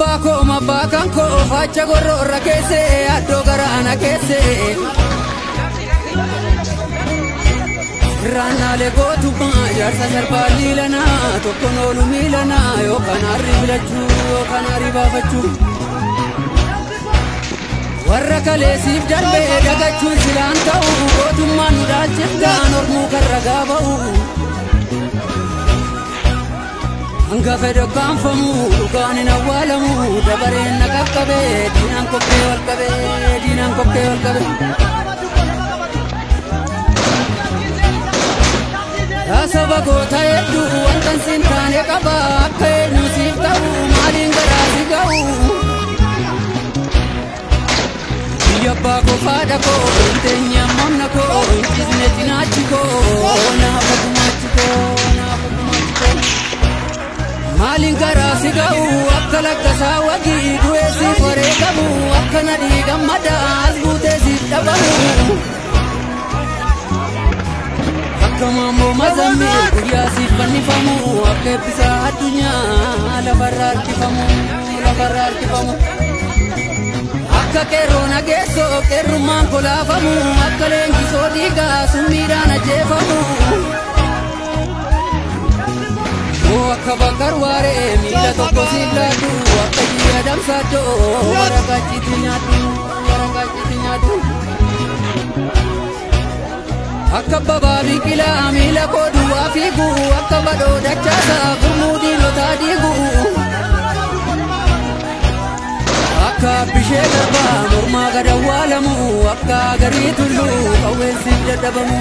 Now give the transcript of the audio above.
Abako mabakanko facha gorro rakese addo garana kese Rana le gotu ma jarsa sarbali lana tokkono lumilana yo kanari bilachu yo kanari babachu warra kale sif darbe dagachu silantau gotu man dalchita normu karragabau Anga fedo kanfamu dukani na walamu dabare na kakkabe dinan kokke walkabe Asaba gota edu wantan sintane kaba akke nusif tau malin garasi gau Yabba ko fada ko intenya mamna ko intisne tinachi ko na fakumachi ko Malin garasi gau akkala kasawagi duesi fore kabu akkana di gamada azbute sitabahu Kamamu mazami kuyasi fanifamu akke bisa adunya la barar kifamu akka kerona geso keruma kola famu akka lengi sodiga sumira na jefamu o akka bakar ware mila tokko siladu akka jiyadam sado waragachi tinyadu Akka bababi kila amila kodu afigu akka bado dachasa gumudi lota digu Akka bishe darba morma gada walamu akka gari tullu awensi jadabamu